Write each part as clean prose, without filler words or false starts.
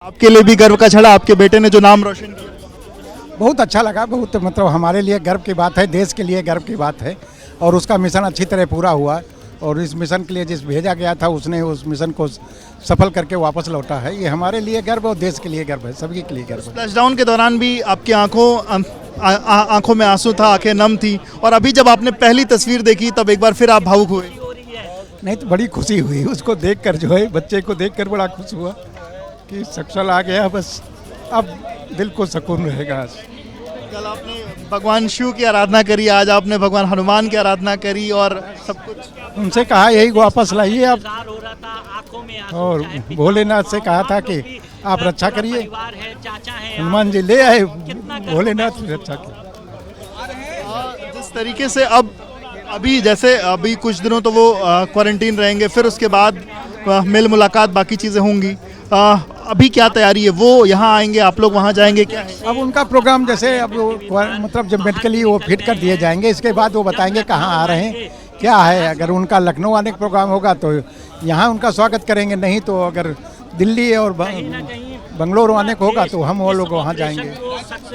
आपके लिए भी गर्व का छड़ा, आपके बेटे ने जो नाम रोशन किया। बहुत अच्छा लगा। बहुत मतलब हमारे लिए गर्व की बात है, देश के लिए गर्व की बात है। और उसका मिशन अच्छी तरह पूरा हुआ और इस मिशन के लिए जिस भेजा गया था उसने उस मिशन को सफल करके वापस लौटा है। ये हमारे लिए गर्व और देश के लिए गर्व है, सभी के लिए गर्व है। स्प्लैशडाउन के दौरान भी आपकी आंखों में आंसू था, आंखें नम थी, और अभी जब आपने पहली तस्वीर देखी तब एक बार फिर आप भावुक हुए। नहीं तो बड़ी खुशी हुई उसको देखकर, जो है बच्चे को देखकर बड़ा खुश हुआ कि सफल आ गया। बस अब दिल को सुकून रहेगा। कल आपने भगवान शिव की आराधना करी, आज आपने भगवान हनुमान की आराधना करी और सब कुछ उनसे कहा यही वापस लाइए आप, और भोलेनाथ से कहा था कि आप रक्षा करिए। हनुमान जी ले आए, भोलेनाथ की रक्षा की। जिस तरीके से अब अभी जैसे अभी कुछ दिनों तो वो क्वारंटीन रहेंगे, फिर उसके बाद मिल मुलाकात बाकी चीज़ें होंगी। अभी क्या तैयारी है? वो यहाँ आएंगे, आप लोग वहाँ जाएंगे, क्या है? अब उनका प्रोग्राम जैसे अब मतलब जब मेडिकली वो फिट कर दिए जाएंगे, इसके बाद वो बताएंगे कहाँ आ रहे हैं, क्या है। अगर उनका लखनऊ आने का प्रोग्राम होगा तो यहाँ उनका स्वागत करेंगे, नहीं तो अगर दिल्ली और बंगलोर आने को होगा तो हम वो लोग वहाँ जाएंगे,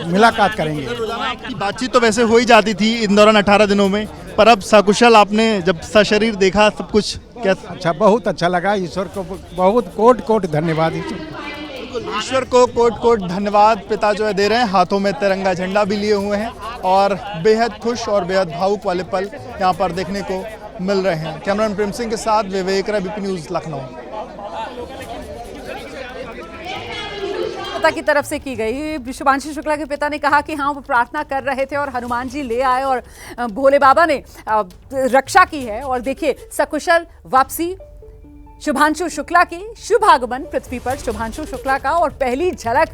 मुलाकात करेंगे। आपकी बातचीत तो वैसे हो ही जाती थी इन दौरान 18 दिनों में, पर अब सकुशल आपने जब सशरीर देखा सब कुछ कैसा? अच्छा, बहुत अच्छा लगा। ईश्वर को बहुत कोट कोट धन्यवाद। ईश्वर को कोट कोट धन्यवाद पिता जो है दे रहे हैं, हाथों में तिरंगा झंडा भी लिए हुए हैं और बेहद खुश और बेहद भावुक वाले पल यहाँ पर देखने को मिल रहे हैं। कैमरामैन प्रेम सिंह के साथ विवेक रवि, बीपी न्यूज़, लखनऊ। की तरफ से की गई। शुभांशु शुक्ला के पिता ने कहा कि हाँ वो प्रार्थना कर रहे थे और हनुमान जी ले आए और भोले बाबा ने रक्षा की है। और देखिए सकुशल वापसी शुभांशु शुक्ला की, शुभ आगमन पृथ्वी पर शुभांशु शुक्ला का। और पहली झलक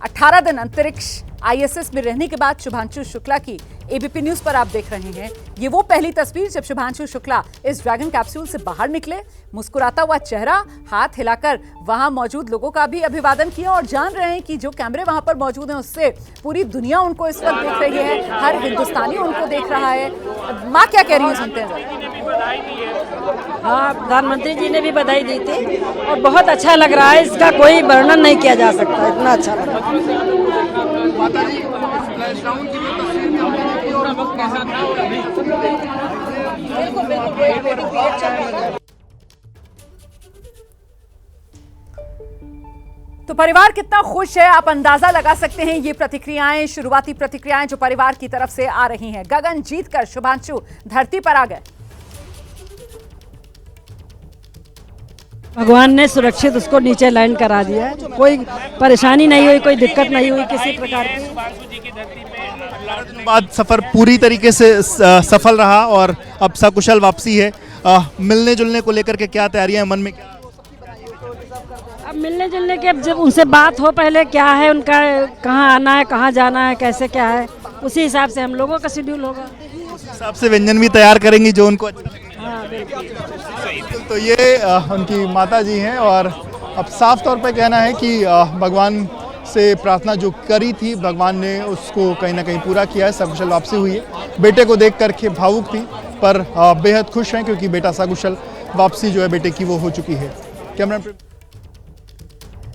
18 दिन अंतरिक्ष ISS में रहने के बाद शुभांशु शुक्ला की ABP न्यूज पर आप देख रहे हैं। ये वो पहली तस्वीर जब शुभांशु शुक्ला इस ड्रैगन कैप्सूल से बाहर निकले, मुस्कुराता हुआ चेहरा, हाथ हिलाकर वहां मौजूद लोगों का भी अभिवादन किया। और जान रहे हैं कि जो कैमरे वहां पर मौजूद हैं उससे पूरी दुनिया उनको इस वक्त देख रही है, हर हिंदुस्तानी उनको देख रहा है। माँ क्या कह रही है सुनते हैं। हाँ, प्रधानमंत्री जी ने भी बधाई दी थी और बहुत अच्छा लग रहा है, इसका कोई वर्णन नहीं किया जा सकता, इतना अच्छा लग रहा है। तो परिवार कितना खुश है आप अंदाजा लगा सकते हैं। ये प्रतिक्रियाएं, शुरुआती प्रतिक्रियाएं जो परिवार की तरफ से आ रही हैं। गगन जीतकर शुभांशु धरती पर आ गए। भगवान ने सुरक्षित उसको नीचे लैंड करा दिया है, कोई परेशानी नहीं हुई, कोई दिक्कत नहीं हुई किसी प्रकार की। बाद सफर पूरी तरीके से सफल रहा और अब सकुशल वापसी है। मिलने जुलने को लेकर के क्या तैयारियां हैं मन में? अब मिलने जुलने के जब उनसे बात हो पहले, क्या है उनका, कहाँ आना है, कहाँ जाना है, कैसे क्या है, उसी हिसाब से हम लोगों का शेड्यूल होगा। उस हिसाब से व्यंजन भी तैयार करेंगी जो उनको अच्छा लगे। हाँ बिल्कुल। तो ये उनकी माता जी हैं और अब साफ तौर पे कहना है कि भगवान से प्रार्थना जो करी थी भगवान ने उसको कहीं ना कहीं पूरा किया है। सकुशल वापसी हुई है। बेटे को देख करके भावुक थी पर बेहद खुश हैं क्योंकि बेटा सकुशल वापसी जो है बेटे की वो हो चुकी है। कैमरा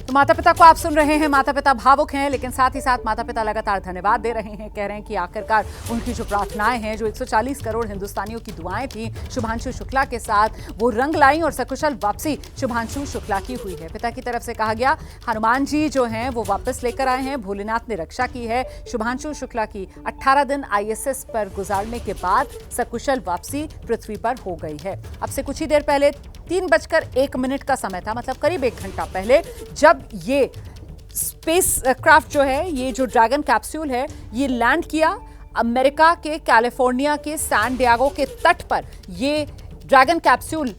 तो माता पिता को आप सुन रहे हैं, माता पिता भावुक हैं, लेकिन साथ ही साथ माता पिता लगातार धन्यवाद दे रहे हैं। कह रहे हैं कि आखिरकार उनकी जो प्रार्थनाएं हैं, जो 140 करोड़ हिंदुस्तानियों की दुआएं थी शुभांशु शुक्ला के साथ, वो रंग लाई और सकुशल वापसी शुभांशु शुक्ला की हुई है। पिता की तरफ से कहा गया हनुमान जी जो हैं वो वापस लेकर आए हैं, भोलेनाथ ने रक्षा की है। शुभांशु शुक्ला की 18 दिन ISS पर गुजारने के बाद सकुशल वापसी पृथ्वी पर हो गई है। अब से कुछ ही देर पहले 3:01 का समय था, मतलब करीब 1 घंटा पहले, जब ये स्पेस क्राफ्ट जो है, ये जो ड्रैगन कैप्सूल है, ये लैंड किया अमेरिका के कैलिफोर्निया के सैन डिएगो के तट पर। ये ड्रैगन कैप्सूल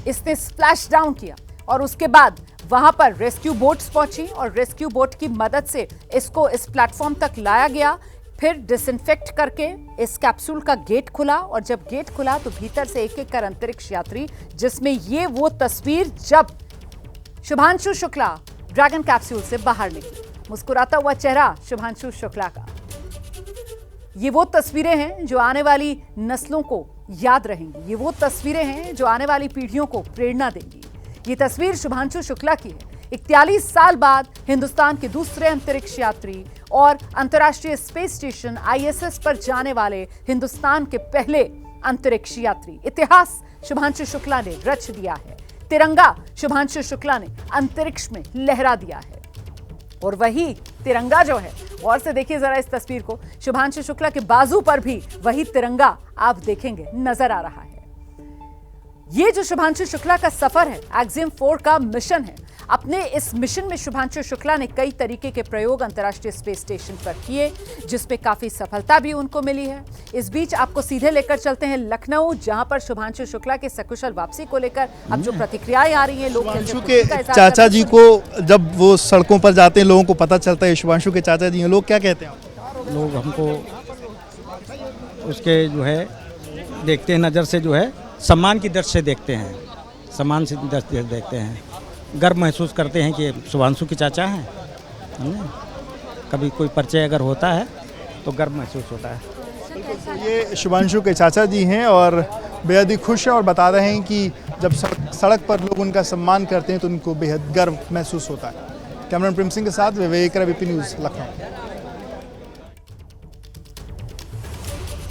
इसने स्प्लैश डाउन किया और उसके बाद वहां पर रेस्क्यू बोट्स पहुंची और रेस्क्यू बोट की मदद से इसको इस प्लेटफॉर्म तक लाया गया। फिर डिसइंफेक्ट करके इस कैप्सूल का गेट खुला और जब गेट खुला तो भीतर से एक एक कर अंतरिक्ष यात्री, जिसमें ये वो तस्वीर जब शुभांशु शुक्ला ड्रैगन कैप्सूल से बाहर निकले, मुस्कुराता हुआ चेहरा शुभांशु शुक्ला का। ये वो तस्वीरें हैं जो आने वाली नस्लों को याद रहेंगी। ये वो तस्वीरें हैं जो आने वाली पीढ़ियों को प्रेरणा देंगी। ये तस्वीर शुभांशु शुक्ला की है। 41 साल बाद हिंदुस्तान के दूसरे अंतरिक्ष यात्री और अंतर्राष्ट्रीय स्पेस स्टेशन ISS पर जाने वाले हिंदुस्तान के पहले अंतरिक्ष यात्री। इतिहास शुभांशु शुक्ला ने रच दिया है। तिरंगा शुभांशु शुक्ला ने अंतरिक्ष में लहरा दिया है। और वही तिरंगा जो है, और से देखिए जरा इस तस्वीर को, शुभांशु शुक्ला के बाजू पर भी वही तिरंगा आप देखेंगे नजर आ रहा है। ये जो शुभांशु शुक्ला का सफर है, एक्सियम 4 का मिशन है। अपने इस मिशन में शुभांशु शुक्ला ने कई तरीके के प्रयोग अंतर्राष्ट्रीय स्पेस स्टेशन पर किए, जिसमें काफी सफलता भी उनको मिली है। इस बीच आपको सीधे लेकर चलते हैं लखनऊ, जहां पर शुभांशु शुक्ला के सकुशल वापसी को लेकर अब जो प्रतिक्रियाएं आ रही हैं, लोग शुभांशु के चाचा जी को जब वो सड़कों पर जाते हैं, लोगों को पता चलता है शुभांशु के चाचा जी हैं, लोग क्या कहते हैं? लोग हमको उसके जो है देखते हैं, नज़र से जो है सम्मान की दृष्टि से देखते हैं, सम्मान से दृष्टि से देखते हैं, गर्व महसूस करते हैं कि शुभांशु के चाचा हैं। कभी कोई परिचय अगर होता है तो गर्व महसूस होता है। ये शुभांशु के चाचा जी हैं और बेहद ही खुश हैं और बता रहे हैं कि जब सड़क पर लोग उनका सम्मान करते हैं तो उनको बेहद गर्व महसूस होता है। कैमरामैन प्रेम सिंह के साथ विवेक रवि, AP न्यूज़, लखनऊ।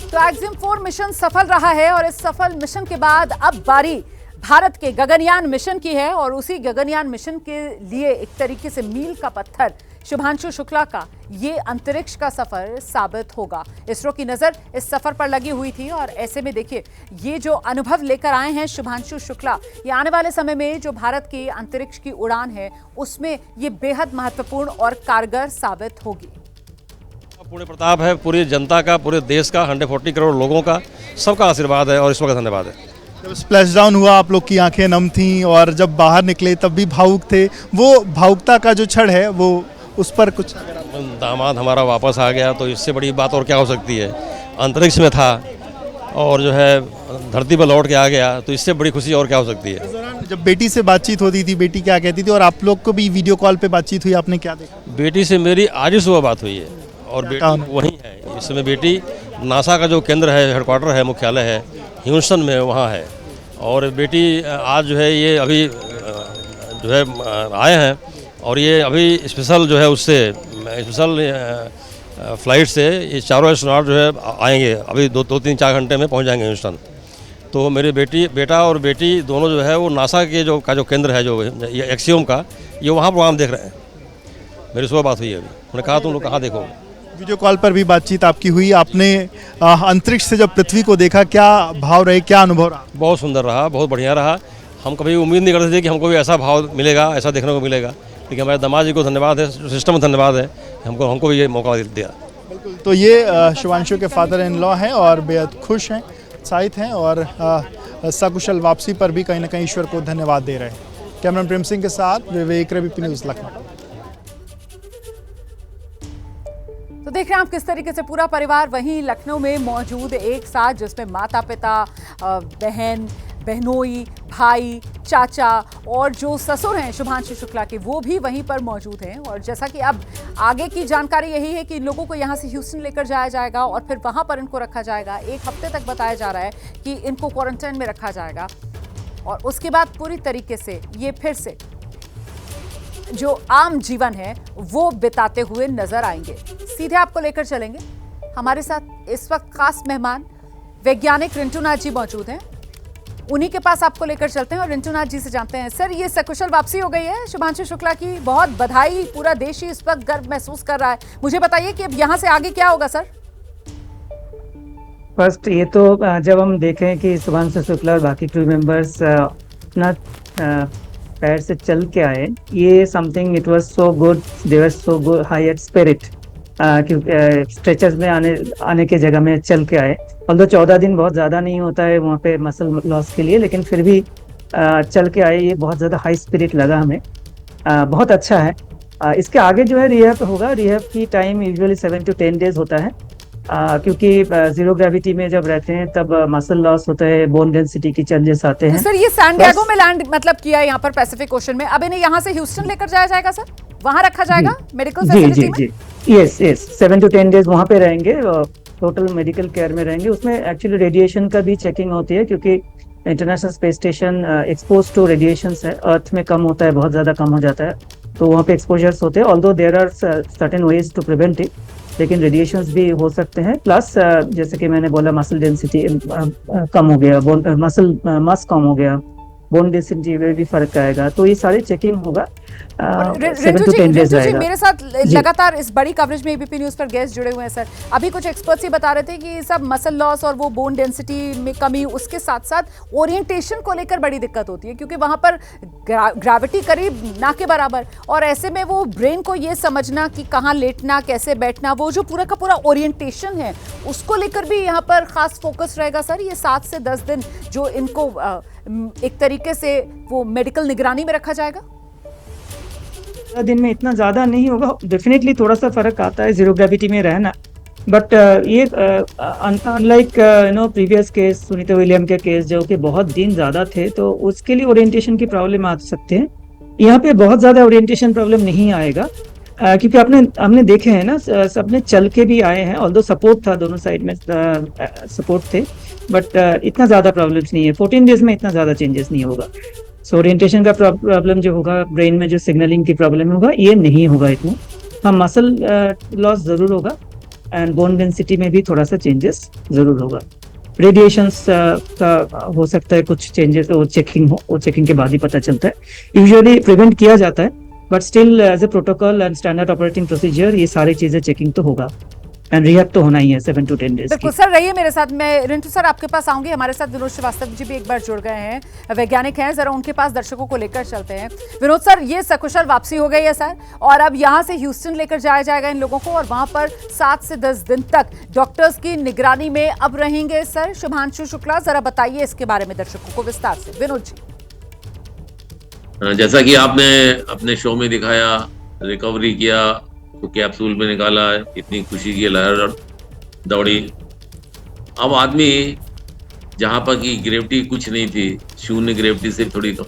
तो एक्सियम 4 मिशन सफल रहा है और इस सफल मिशन के बाद अब बारी भारत के गगनयान मिशन की है। और उसी गगनयान मिशन के लिए एक तरीके से मील का पत्थर शुभांशु शुक्ला का ये अंतरिक्ष का सफर साबित होगा। इसरो की नजर इस सफर पर लगी हुई थी और ऐसे में देखिए ये जो अनुभव लेकर आए हैं शुभांशु शुक्ला, ये आने वाले समय में जो भारत की अंतरिक्ष की उड़ान है उसमें ये बेहद महत्वपूर्ण और कारगर साबित होगी। पूर्ण प्रताप है पूरी जनता का, पूरे देश का, 140 करोड़ लोगों का, सबका आशीर्वाद है और ईश्वर का धन्यवाद है। जब स्प्लैश डाउन हुआ आप लोग की आंखें नम थीं और जब बाहर निकले तब भी भावुक थे, वो भावुकता का जो क्षण है वो उस पर कुछ? दामाद हमारा वापस आ गया तो इससे बड़ी बात और क्या हो सकती है। अंतरिक्ष में था और जो है धरती पर लौट के आ गया तो इससे बड़ी खुशी और क्या हो सकती है। जब बेटी से बातचीत होती थी, बेटी क्या कहती थी और आप लोग को भी वीडियो कॉल पे बातचीत हुई, आपने क्या देखा? बेटी से मेरी आज ही सुबह बात हुई है और बेटी वहीं है इस समय। बेटी नासा का जो केंद्र है, हेडक्वार्टर है, मुख्यालय है ह्यूस्टन में, वहाँ है। और बेटी आज जो है ये अभी जो है आए हैं और ये अभी स्पेशल जो है उससे स्पेशल फ्लाइट से ये चारों एस्ट्रोनॉट जो है आएंगे, अभी 2-3-4 घंटे में पहुंच जाएंगे ह्यूस्टन। तो मेरी बेटा और बेटी दोनों जो है वो नासा के जो केंद्र है जो एक्सियम का, ये वहाँ प्रोग्राम देख रहे हैं। मेरी सुबह बात हुई है अभी, उन्होंने कहा तुम लोग कहाँ देखो। वीडियो कॉल पर भी बातचीत आपकी हुई, आपने अंतरिक्ष से जब पृथ्वी को देखा, क्या भाव रहे, क्या अनुभव रहा? बहुत सुंदर रहा, बहुत बढ़िया रहा। हम कभी उम्मीद नहीं करते थे कि हमको भी ऐसा भाव मिलेगा, ऐसा देखने को मिलेगा, लेकिन हमारे दामाद जी को धन्यवाद है, सिस्टम को धन्यवाद है, हमको भी ये मौका दिया। बिल्कुल। तो ये शुभांशु के फादर इन लॉ हैं और बेहद खुश हैं, उत्साहित हैं और सकुशल वापसी पर भी कहीं ना कहीं ईश्वर को धन्यवाद दे रहे हैं। कैमरामैन प्रेम सिंह के साथ विवेक रवि, AP न्यूज़, लखनऊ। तो देख रहे हैं आप किस तरीके से पूरा परिवार वहीं लखनऊ में मौजूद एक साथ, जिसमें माता पिता, बहन, बहनोई, भाई, चाचा और जो ससुर हैं शुभांशु शुक्ला के, वो भी वहीं पर मौजूद हैं। और जैसा कि अब आगे की जानकारी यही है कि इन लोगों को यहाँ से ह्यूस्टन लेकर जाया जाएगा और फिर वहाँ पर इनको रखा जाएगा। 1 हफ्ते तक बताया जा रहा है कि इनको क्वारंटाइन में रखा जाएगा और उसके बाद पूरी तरीके से ये फिर से जो आम जीवन है वो बिताते हुए नजर आएंगे। सीधे आपको लेकर चलेंगे। हमारे साथ इस वक्त खास मेहमान वैज्ञानिक रिंटू नाथ जी मौजूद हैं, उन्हीं के पास आपको लेकर चलते हैं और रिंटू नाथ जी से जानते हैं। सर, ये सकुशल वापसी हो गई है शुभांशु शुक्ला की, बहुत बधाई, पूरा देश ही इस वक्त गर्व महसूस कर रहा है। मुझे बताइए कि अब यहाँ से आगे क्या होगा सर? फर्स्ट ये तो जब हम देखें कि शुभांशु शुक्ला और बाकी क्रू मेंबर्स अपना पैर से चल के आए, ये something it was so good, they were so good high at spirit, क्योंकि स्ट्रेचर्स में आने के जगह में चल के आए। ऑल्दो 14 दिन बहुत ज़्यादा नहीं होता है वहाँ पे मसल लॉस के लिए, लेकिन फिर भी चल के आए, ये बहुत ज़्यादा हाई स्पिरिट लगा हमें, बहुत अच्छा है। इसके आगे जो है रिहैब होगा। रिहैब की टाइम यूजुअली 7 to 10 डेज होता है, क्योंकि जीरो ग्रेविटी में जब रहते हैं तब मसल लॉस होता है, बोन डेंसिटी की चेंजेस आते हैं। तो सर ये सैन डिएगो में लैंड मतलब किया है यहाँ पर पैसिफिक ओशन में, अब इन्हें यहाँ से ह्यूस्टन लेकर जाया जाएगा सर, वहाँ रखा जाएगा मेडिकल फैसिलिटी में? जी, यस 7 to 10 डेज वहाँ पे रहेंगे, टोटल मेडिकल केयर में रहेंगे। उसमें एक्चुअली रेडिएशन का भी चेकिंग होती है, क्योंकि international space station expose to radiations है, अर्थ में कम होता है, बहुत ज़्यादा कम हो जाता है, तो वहाँ पे एक्सपोजर्स होते हैं। Although there are certain ways to prevent it, लेकिन रेडिएशंस भी हो सकते हैं। प्लस जैसे कि मैंने बोला, मसल डेंसिटी कम हो गया, मसल मास कम हो गया, बोन डेंसिटी में भी फर्क आएगा, तो ये सारी चेकिंग होगा। 7 to 10 डेज रिंटू जी, रहेगा। मेरे साथ लगातार इस बड़ी कवरेज में एबीपी न्यूज़ पर गेस्ट जुड़े हुए हैं सर। अभी कुछ एक्सपर्ट्स ये बता रहे थे कि सब मसल लॉस और वो बोन डेंसिटी में कमी, उसके साथ साथ ओरिएंटेशन को लेकर बड़ी दिक्कत होती है, क्योंकि वहां पर ग्रेविटी करीब ना के बराबर, और ऐसे में वो ब्रेन को ये समझना कि कहाँ लेटना, कैसे बैठना, वो जो पूरा का पूरा ओरिएंटेशन है, उसको लेकर भी यहाँ पर खास फोकस रहेगा सर। ये 7 से 10 दिन जो इनको एक तरीके से वो मेडिकल निगरानी में रखा जाएगा। दिन में इतना ज़्यादा नहीं होगा, डेफिनेटली थोड़ा सा फर्क आता है जीरो ग्रेविटी में रहना, बट ये unlike previous case, Sunita William के केस जो कि बहुत दिन ज़्यादा थे, तो उसके लिए ओरिएंटेशन की प्रॉब्लम आ सकते हैं। यहाँ पे बहुत ज़्यादा ओरिएंटेशन प्रॉब्लम नहीं आएगा, क्योंकि हमने देखे हैं ना, सबने चल के भी आए हैं, ऑल्दो सपोर्ट था, दोनों साइड में सपोर्ट थे, बट इतना ज़्यादा प्रॉब्लम्स नहीं है। 14 डेज में इतना ज़्यादा चेंजेस नहीं होगा। सो ओरिएंटेशन का प्रॉब्लम जो होगा, ब्रेन में जो सिग्नलिंग की प्रॉब्लम होगा, ये नहीं होगा इतना। हाँ, मसल लॉस ज़रूर होगा, एंड बोन डेंसिटी में भी थोड़ा सा चेंजेस ज़रूर होगा। रेडिएशंस का हो सकता है कुछ चेंजेस, वो चेकिंग के बाद ही पता चलता है। यूजुअली प्रिवेंट किया जाता है, but still as a protocol and standard operating procedure ये सारी चीज़ें चेकिंग तो होगा, एंड रिहैब तो होना ही है 7 to 10 डेज। बिल्कुल सर, रहिए मेरे साथ। मैं रिंटू सर आपके पास आऊंगी। हमारे साथ विनोद श्रीवास्तव जी भी एक बार जुड़ गए हैं, वैज्ञानिक हैं, जरा उनके पास दर्शकों को लेकर चलते हैं। विनोद सर, ये सकुशल वापसी हो गई है सर, और अब यहाँ से ह्यूस्टन लेकर जाया जाएगा इन लोगों को, और वहां पर 7 से 10 दिन तक डॉक्टर्स की निगरानी में अब रहेंगे सर। शुभांशु शुक्ला, जरा बताइए इसके बारे में दर्शकों को विस्तार से। विनोद जी, जैसा कि आपने अपने शो में दिखाया, रिकवरी किया तो कैप्सूल में निकाला, इतनी खुशी की लहर दौड़ी। अब आदमी जहाँ पर की ग्रेविटी कुछ नहीं थी, शून्य ग्रेविटी से थोड़ी, तो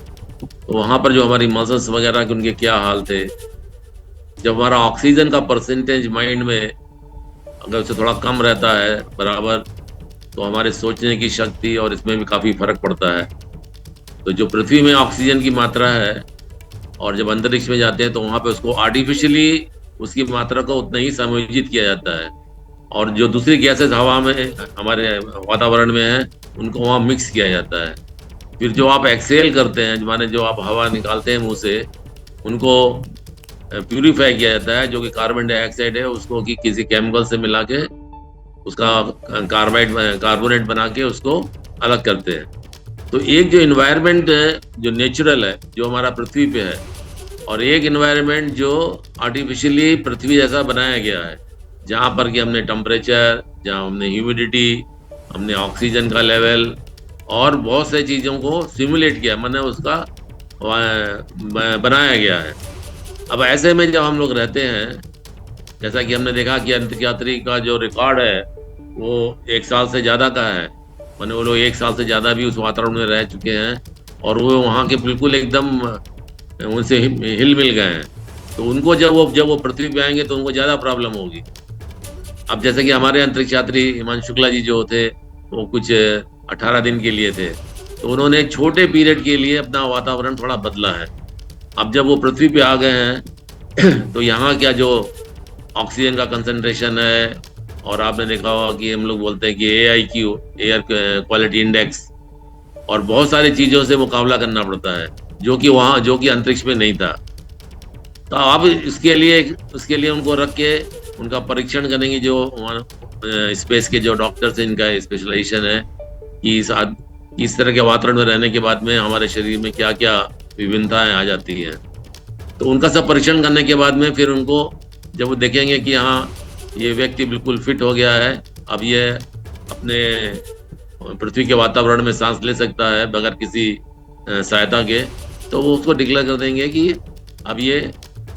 वहाँ पर जो हमारी मसल्स वगैरह के उनके क्या हाल थे, जब हमारा ऑक्सीजन का परसेंटेज माइंड में अगर उससे थोड़ा कम रहता है बराबर, तो हमारे सोचने की शक्ति और इसमें भी काफ़ी फर्क पड़ता है। तो जो पृथ्वी में ऑक्सीजन की मात्रा है, और जब अंतरिक्ष में जाते हैं तो वहाँ पे उसको आर्टिफिशियली उसकी मात्रा को उतना ही समायोजित किया जाता है, और जो दूसरी गैसेस हवा में हमारे वातावरण में है उनको वहाँ मिक्स किया जाता है। फिर जो आप एक्सेल करते हैं, माने जो आप हवा निकालते हैं मुंह से, उनको प्यूरिफाई किया जाता है, जो कि कार्बन डाइऑक्साइड है उसको कि किसी केमिकल से मिला के उसका कार्बोनेट बना के उसको अलग करते हैं। तो एक जो इन्वायरमेंट है जो नेचुरल है, जो हमारा पृथ्वी पे है, और एक इन्वायरमेंट जो आर्टिफिशियली पृथ्वी जैसा बनाया गया है, जहाँ पर कि हमने टेम्परेचर, जहाँ हमने ह्यूमिडिटी, हमने ऑक्सीजन का लेवल और बहुत सारी चीज़ों को सिमुलेट किया, मैंने उसका बनाया गया है। अब ऐसे में जब हम लोग रहते हैं, जैसा कि हमने देखा कि अंतरिक्षयात्री का जो रिकॉर्ड है वो 1 साल से ज़्यादा का है, मैंने वो लोग 1 साल से ज़्यादा भी उस वातावरण में रह चुके हैं, और वो वहाँ के बिल्कुल एकदम उनसे हिल मिल गए हैं। तो उनको जब वो पृथ्वी पे आएंगे तो उनको ज़्यादा प्रॉब्लम होगी। अब जैसे कि हमारे अंतरिक्ष यात्री हिमांशु शुक्ला जी जो थे, वो कुछ 18 दिन के लिए थे, तो उन्होंने एक छोटे पीरियड के लिए अपना वातावरण थोड़ा बदला है। अब जब वो पृथ्वी पे आ गए हैं तो यहाँ क्या जो ऑक्सीजन का कंसंट्रेशन है, और आपने देखा होगा कि हम लोग बोलते हैं कि AIQ, एयर क्वालिटी इंडेक्स, और बहुत सारी चीज़ों से मुकाबला करना पड़ता है, जो कि अंतरिक्ष में नहीं था। तो अब उसके लिए उनको रख के उनका परीक्षण करेंगे, जो स्पेस के जो डॉक्टर्स हैं, इनका स्पेशलाइजेशन है कि इस तरह के वातावरण में रहने के बाद में हमारे शरीर में क्या क्या विभिन्नताएं आ जाती हैं। तो उनका सब परीक्षण करने के बाद में फिर उनको जब वो देखेंगे कि हाँ ये व्यक्ति बिल्कुल फिट हो गया है, अब ये अपने पृथ्वी के वातावरण में सांस ले सकता है बगैर किसी सहायता के, तो वो उसको डिक्लेयर कर देंगे कि अब ये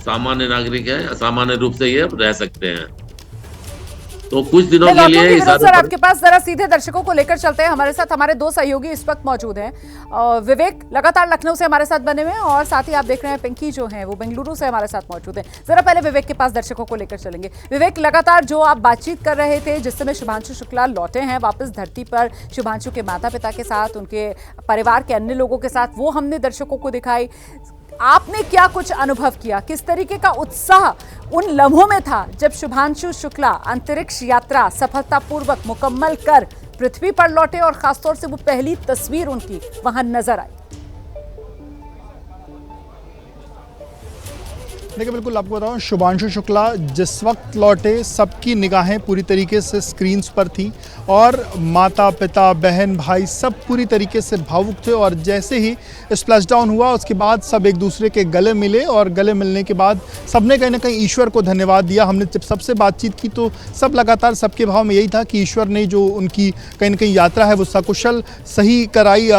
सामान्य नागरिक है, सामान्य रूप से ये रह सकते हैं। तो कुछ दिनों मैं के लिए लौटूंगी इस विनोद आदत सर पर- आपके पास, जरा सीधे दर्शकों को लेकर चलते हैं। हमारे साथ हमारे दो सहयोगी इस वक्त मौजूद हैं। विवेक लगातार लखनऊ से हमारे साथ बने हुए हैं और साथ ही आप देख रहे हैं पिंकी जो है वो बेंगलुरु से हमारे साथ मौजूद है। जरा पहले विवेक के पास दर्शकों को लेकर चलेंगे। विवेक, लगातार जो आप बातचीत कर रहे थे जिस समय शुभांशु शुक्ला लौटे हैं वापस धरती पर, शुभांशु के माता पिता के साथ, उनके परिवार के अन्य लोगों के साथ, वो हमने दर्शकों को दिखाई। आपने क्या कुछ अनुभव किया, किस तरीके का उत्साह उन लम्हों में था जब शुभांशु शुक्ला अंतरिक्ष यात्रा सफलतापूर्वक मुकम्मल कर पृथ्वी पर लौटे और खासतौर से वो पहली तस्वीर उनकी वहां नजर आई? देखिए, बिल्कुल आपको बताऊं, शुभांशु शुक्ला जिस वक्त लौटे सबकी निगाहें पूरी तरीके से स्क्रीन्स पर थी और माता पिता बहन भाई सब पूरी तरीके से भावुक थे। और जैसे ही स्प्लैशडाउन हुआ उसके बाद सब एक दूसरे के गले मिले और गले मिलने के बाद सबने कहीं ना कहीं ईश्वर को धन्यवाद दिया। हमने जब सबसे बातचीत की तो सब लगातार सबके भाव में यही था कि ईश्वर ने जो उनकी कहीं ना कहीं यात्रा है वो सकुशल सही कराई,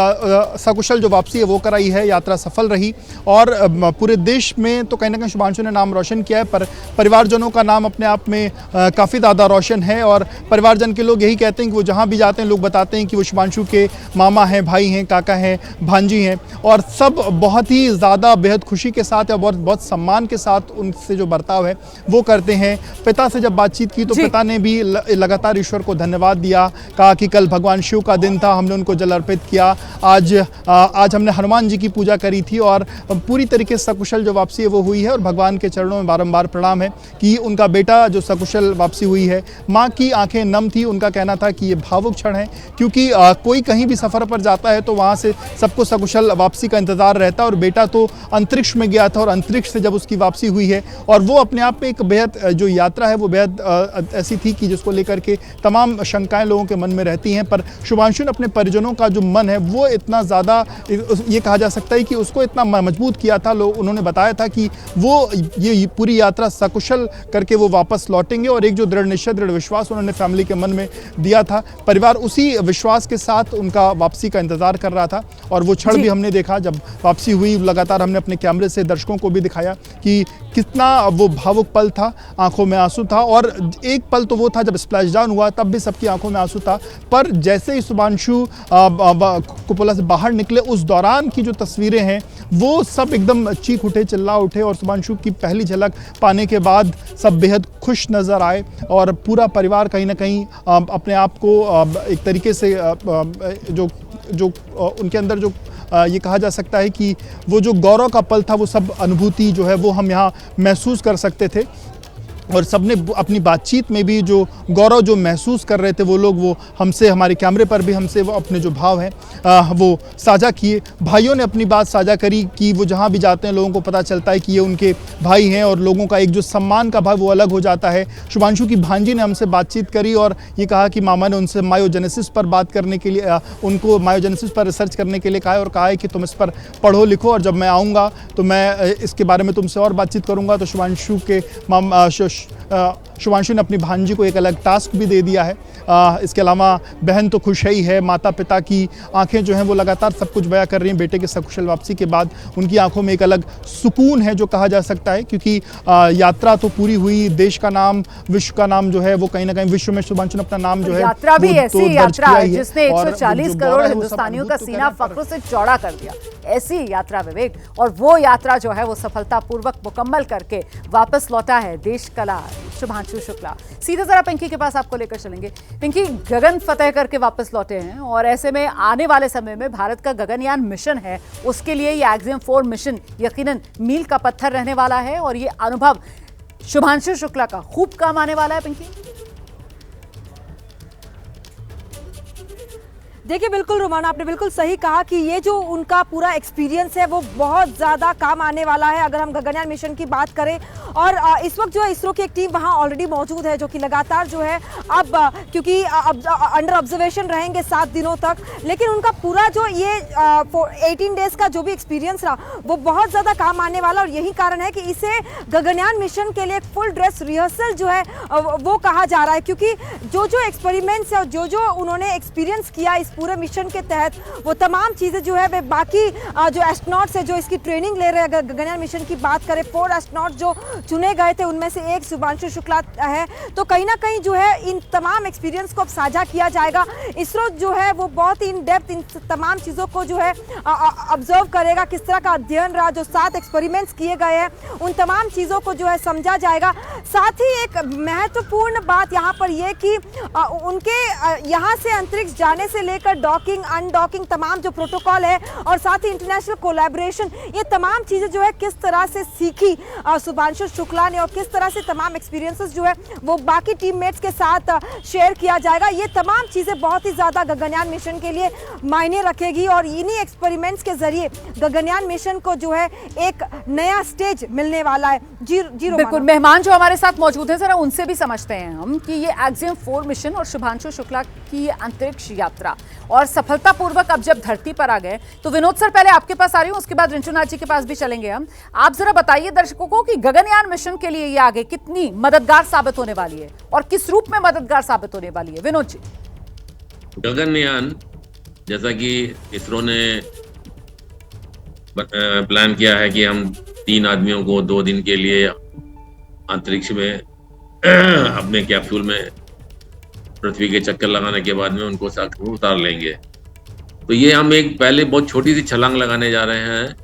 सकुशल जो वापसी है वो कराई है, यात्रा सफल रही। और पूरे देश में तो कहीं ना कहीं शुभांशु ने नाम रोशन किया है, पर परिवारजनों का नाम अपने आप में काफ़ी ज़्यादा रोशन है। और परिवारजन के लोग यही कहते हैं कि वो जहाँ भी जाते हैं लोग बताते हैं कि वो शुभांशु के मामा हैं, भाई हैं, काका हैं, भांजी हैं, और सब बहुत ही ज़्यादा बेहद खुशी के साथ या बहुत सम्मान के साथ उनसे जो बर्ताव है वो करते हैं। पिता से जब बातचीत की तो पिता ने भी लगातार ईश्वर को धन्यवाद दिया, कहा कि कल भगवान शिव का दिन था, हमने उनको जल अर्पित किया, आज हमने हनुमान जी की पूजा करी थी और पूरी तरीके से सकुशल जो वापसी है वो हुई है। और भगवान के चरणों में बारंबार प्रणाम है कि उनका बेटा जो सकुशल वापसी हुई है। माँ की आंखें नम थी, उनका कहना था कि ये भावुक क्षण है क्योंकि कोई कहीं भी सफ़र पर जाता है तो वहाँ से सबको सकुशल वापसी का इंतज़ार रहता है, और बेटा तो अंतरिक्ष में गया था और अंतरिक्ष से जब उसकी वापसी हुई है और वो अपने आप में एक बेहद जो यात्रा है वो बेहद ऐसी थी कि जिसको लेकर के तमाम शंकाएं लोगों के मन में रहती हैं। पर शुभांशु ने अपने परिजनों का जो मन है वो इतना ज़्यादा, ये कहा जा सकता है कि उसको इतना मजबूत किया था। उन्होंने बताया था कि वो ये पूरी यात्रा सकुशल करके वो वापस लौटेंगे, और एक जो दृढ़ निश्चय दृढ़ विश्वास उन्होंने फैमिली के मन में दिया था, परिवार उसी विश्वास के साथ उनका वापसी का इंतज़ार कर रहा था। और वो क्षण भी हमने देखा जब वापसी हुई, लगातार हमने अपने कैमरे से दर्शकों को भी दिखाया कि कितना वो भावुक पल था, आंखों में आंसू था। और एक पल तो वो था जब स्प्लैशडाउन हुआ तब भी सबकी आंखों में आंसू था, पर जैसे ही शुभांशु कुपोला से बाहर निकले उस दौरान की जो तस्वीरें हैं वो सब एकदम चीख उठे, चिल्ला उठे, और शुभांशु की पहली झलक पाने के बाद सब बेहद खुश नज़र आए और पूरा परिवार कहीं ना कहीं अपने आप को एक तरीके से जो उनके अंदर जो ये कहा जा सकता है कि वो जो गौरव का पल था वो सब अनुभूति जो है वो हम यहाँ महसूस कर सकते थे। और सबने अपनी बातचीत में भी जो गौरव जो महसूस कर रहे थे वो लोग, वो हमसे, हमारे कैमरे पर भी हमसे वो अपने जो भाव हैं वो साझा किए। भाइयों ने अपनी बात साझा करी कि वो जहाँ भी जाते हैं लोगों को पता चलता है कि ये उनके भाई हैं, और लोगों का एक जो सम्मान का भाव वो अलग हो जाता है। शुभांशु की भांजी ने हमसे बातचीत करी और ये कहा कि मामा ने उनसे मायोजेनेसिस पर बात करने के लिए, उनको मायोजेनेसिस पर रिसर्च करने के लिए कहा है, और कहा है कि तुम इस पर पढ़ो लिखो और जब मैं आऊँगा तो मैं इसके बारे में तुमसे और बातचीत करूँगा। तो शुभांशु ने अपनी भांजी को एक अलग टास्क भी दे दिया है। इसके अलावा बहन तो खुश ही है, माता पिता की आंखें जो हैं वो लगातार सब कुछ बयां कर रही हैं। बेटे के सकुशल वापसी के बाद उनकी आंखों में एक अलग सुकून है जो कहा जा सकता है, क्योंकि यात्रा तो पूरी हुई, देश का नाम, विश्व का नाम जो है वो कहीं ना कहीं विश्व में शुभांशु ने अपना नाम जो है यात्रा भी ऐसी तो यात्रा है जिसने 140 करोड़ हिंदुस्तानियों का सीना फख्र से चौड़ा कर दिया। ऐसी यात्रा विवेक, और वो यात्रा जो है वो सफलतापूर्वक मुकम्मल करके वापस लौटा है देश कला शुभांशु शुक्ला। सीधे जरा पिंकी के पास आपको लेकर चलेंगे। पिंकी, गगन फतेह करके वापस लौटे हैं और ऐसे में आने वाले समय में भारत का गगनयान मिशन है, उसके लिए ये एक्सियम 4 मिशन यकीनन मील का पत्थर रहने वाला है और ये अनुभव शुभांशु शुक्ला का खूब काम आने वाला है। पिंकी, देखिए बिल्कुल रोमाना, आपने बिल्कुल सही कहा कि ये जो उनका पूरा एक्सपीरियंस है वो बहुत ज़्यादा काम आने वाला है अगर हम गगनयान मिशन की बात करें। और इस वक्त जो है इसरो की एक टीम वहाँ ऑलरेडी मौजूद है जो कि लगातार जो है अब क्योंकि अंडर ऑब्जर्वेशन रहेंगे 7 दिनों तक, लेकिन उनका पूरा जो ये 18 डेज का जो भी एक्सपीरियंस रहा वो बहुत ज़्यादा काम आने वाला। और यही कारण है कि इसे गगनयान मिशन के लिए एक फुल ड्रेस रिहर्सल जो है वो कहा जा रहा है, क्योंकि जो एक्सपेरिमेंट्स है, जो उन्होंने एक्सपीरियंस किया इस पूरे मिशन के तहत वो तमाम चीज़ें जो है वे बाकी जो एस्ट्रोनॉट्स है जो इसकी ट्रेनिंग ले रहे हैं, अगर गगनयान मिशन की बात करें 4 एस्ट्रोनॉट जो चुने गए थे उनमें से एक शुभांशु शुक्ला है, तो कहीं ना कहीं जो है इन तमाम एक्सपीरियंस को अब साझा किया जाएगा। इसरो जो है वो बहुत ही इन डेप्थ इन तमाम चीज़ों को जो है ऑब्जर्व करेगा, किस तरह का अध्ययन रहा, जो 7 एक्सपेरिमेंट्स किए गए हैं उन तमाम चीज़ों को जो है समझा जाएगा। साथ ही एक महत्वपूर्ण बात यहाँ पर यह कि उनके यहाँ से अंतरिक्ष जाने से लेकर डॉकिंग अनडॉकिंग तमाम जो प्रोटोकॉल है और साथ ही इंटरनेशनल कोलैबोरेशन, ये तमाम चीज़ें जो है किस तरह से सीखी शुभांशु शुक्ला ने और किस तरह से तमाम एक्सपीरियंसेस जो है वो बाकी टीममेट्स के साथ शेयर किया जाएगा। ये तमाम चीज़ें बहुत ही ज़्यादा गगनयान मिशन के लिए मायने रखेगी और इन्हीं एक्सपेरिमेंट्स के जरिए गगनयान मिशन को जो है एक नया स्टेज मिलने वाला है। जी बिल्कुल, मेहमान जो हमारे साथ मौजूद हैं जरा उनसे भी समझते हैं हम कि ये एक्सियम 4 मिशन और शुभांशु शुक्ला की अंतरिक्ष यात्रा और सफलतापूर्वक अब जब धरती पर आ गए, तो विनोद सर पहले आपके पास आ रही हूँ, उसके बाद रिंचुनाथ जी के पास भी चलेंगे हम। आप जरा बताइए दर्शकों को कि गगनयान मिशन के लिए ये आगे कितनी मददगार साबित होने वाली है और किस रूप में मददगार साबित होने वाली है। विनोद जी। गगनयान जैसा कि इसरो ने प्लान किया है कि हम 3 आदमियों को 2 दिन के लिए अंतरिक्ष में अपने कैप्सूल में पृथ्वी के चक्कर लगाने के बाद में उनको उतार लेंगे। तो ये हम एक पहले बहुत छोटी सी छलांग लगाने जा रहे हैं,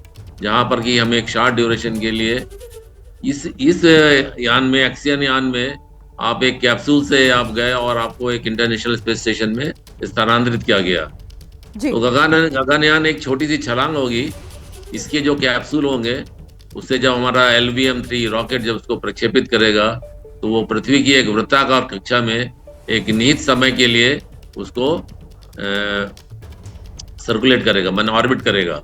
जहां पर कि हम एक शॉर्ट ड्यूरेशन के लिए इस यान में, एक्सियन यान में आप एक कैप्सूल से आप गए और आपको एक इंटरनेशनल स्पेस स्टेशन में स्थानांतरित किया गया। तो गगनयान एक छोटी सी छलांग होगी। इसके जो कैप्सूल होंगे उससे जब हमारा LVM-3 रॉकेट जब उसको प्रक्षेपित करेगा तो वो पृथ्वी की एक वृत्ताकार कक्षा में एक निहित समय के लिए उसको सर्कुलेट करेगा, मन ऑर्बिट करेगा।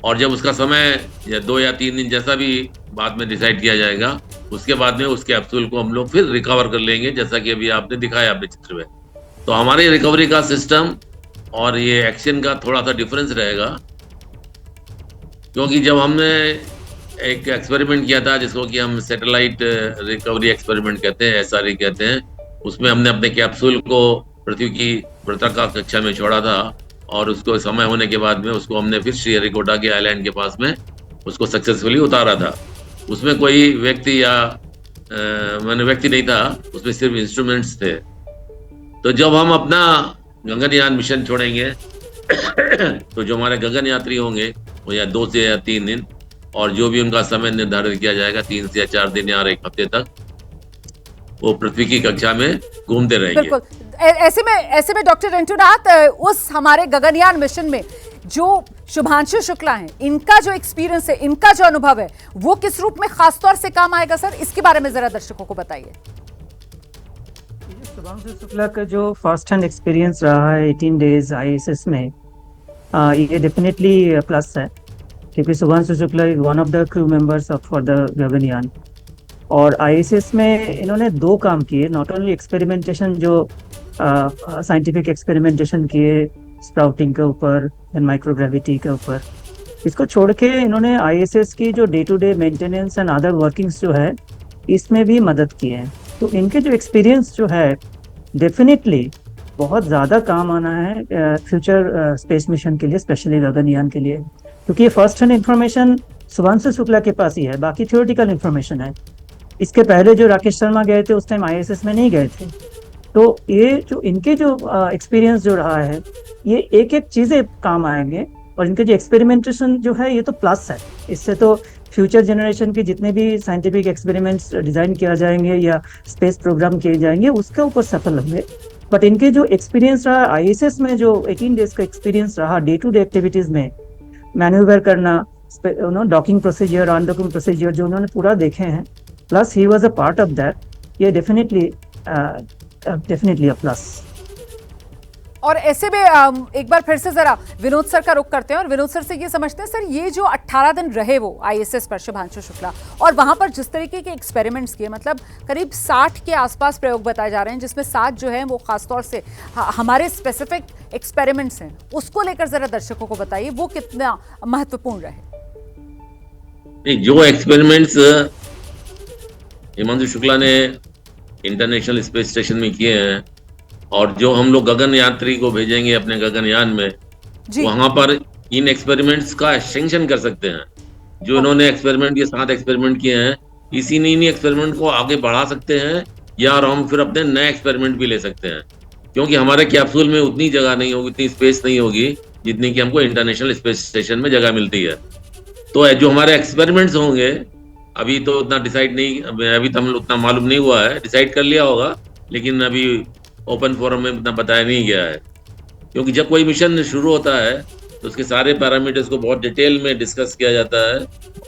और जब उसका समय या 2 या 3 दिन जैसा भी बाद में डिसाइड किया जाएगा, उसके बाद में उस कैप्सूल को हम लोग फिर रिकवर कर लेंगे, जैसा कि अभी आपने दिखाया अपने चित्र में। तो हमारे रिकवरी का सिस्टम और ये एक्शन का थोड़ा सा डिफरेंस रहेगा, क्योंकि जब हमने एक एक्सपेरिमेंट किया था जिसको कि हम सैटेलाइट रिकवरी एक्सपेरिमेंट कहते हैं, SRE कहते हैं, उसमें हमने अपने कैप्सूल को पृथ्वी की वृत्ताकार कक्षा में छोड़ा था और उसको समय होने के बाद में उसको हमने फिर श्रीहरिकोटा के आइलैंड के पास में उसको सक्सेसफुली उतारा था। उसमें कोई व्यक्ति या व्यक्ति नहीं था, उसमें सिर्फ इंस्ट्रूमेंट्स थे। तो जब हम अपना गगनयान मिशन छोड़ेंगे तो जो हमारे गगन यात्री होंगे वो या 2 से या 3 दिन और जो भी उनका समय निर्धारित किया जाएगा 3 से या 4 दिन या 1 हफ्ते तक वो पृथ्वी की कक्षा में घूमते रहेंगे। बिल्कुल, ऐसे में डॉक्टर रिंचुनाथ, उस हमारे गगनयान मिशन में जो शुभांशु शुक्ला हैं, इनका जो एक्सपीरियंस है, इनका जो अनुभव है, वो किस रूप में खासतौर से काम आएगा सर? इसके बारे में जरा दर्शकों को बताइए। शुभांशु शुक्ला का जो फर्स्ट हैंड एक्सपीरियंस रहा है 18 डेज ISS में, ये डेफिनेटली प्लस है, क्योंकि Shubhanshu Shukla is one of the crew members for the Gaganyaan. और ISS में इन्होंने 2 काम किए, नॉट ओनली एक्सपेरिमेंटेशन, जो साइंटिफिक एक्सपेरिमेंटेशन किए स्प्राउटिंग के ऊपर एंड माइक्रोग्रेविटी के ऊपर, इसको छोड़ के इन्होंने ISS की जो day to day maintenance and other workings जो है इसमें भी मदद की है। तो इनके जो एक्सपीरियंस जो है डेफिनेटली बहुत ज़्यादा काम आना है फ्यूचर स्पेस मिशन के लिए, स्पेशली गगनयान के लिए, क्योंकि ये first hand information Shubhanshu Shukla के पास ही है, बाकी थ्योरेटिकल इंफॉर्मेशन है। इसके पहले जो राकेश शर्मा गए थे उस टाइम ISS में नहीं गए थे। तो ये जो इनके जो एक्सपीरियंस जो रहा है, ये एक एक चीज़ें काम आएंगे और इनके जो एक्सपेरिमेंटेशन जो है ये तो प्लस है। इससे तो फ्यूचर जनरेशन के जितने भी साइंटिफिक एक्सपेरिमेंट्स डिज़ाइन किया जाएंगे या स्पेस प्रोग्राम किए जाएंगे उसके ऊपर सफल होंगे। बट इनके जो एक्सपीरियंस रहा ISS में, जो 18 डेज का एक्सपीरियंस रहा डे टू डे एक्टिविटीज़ में, मैन्यूवर करना, डॉकिंग प्रोसीजर, अनडॉकिंग प्रोसीजर जो उन्होंने पूरा देखे हैं, plus he was a part of that, ये डेफिनेटली अ प्लस। और ऐसे में एक बार फिर से जरा विनोद सर का रुख करते हैं और विनोद सर से ये समझते हैं, सर ये जो 18 दिन रहे वो ISS पर शुभांशु शुक्ला, और वहां पर जिस तरीके के एक्सपेरिमेंट्स किए, मतलब करीब 60 के आसपास प्रयोग बताए जा रहे हैं, जिसमें 7 जो हैं वो खासतौर से हमारे स्पेसिफिक एक्सपेरिमेंट्स हैं, उसको लेकर जरा दर्शकों को बताइए वो कितना महत्वपूर्ण रहे। जो एक्सपेरिमेंट्स हिमांशु शुक्ला ने इंटरनेशनल स्पेस स्टेशन में किए हैं और जो हम लोग गगन यात्री को भेजेंगे अपने गगनयान में, जी वहां पर इन एक्सपेरिमेंट्स का एक्सटेंशन कर सकते हैं। जो इन्होंने एक्सपेरिमेंट ये 7 एक्सपेरिमेंट किए हैं, इन्हीं एक्सपेरिमेंट को आगे बढ़ा सकते हैं, या और हम फिर अपने नए एक्सपेरिमेंट भी ले सकते हैं, क्योंकि हमारे कैप्सूल में उतनी जगह नहीं होगी, उतनी स्पेस नहीं होगी जितनी कि हमको इंटरनेशनल स्पेस स्टेशन में जगह मिलती है। तो जो हमारे एक्सपेरिमेंट्स होंगे, अभी तो उतना डिसाइड नहीं, अभी तो हमें उतना मालूम नहीं हुआ है, डिसाइड कर लिया होगा लेकिन अभी ओपन फोरम में उतना बताया नहीं गया है, क्योंकि जब कोई मिशन शुरू होता है तो उसके सारे पैरामीटर्स को बहुत डिटेल में डिस्कस किया जाता है।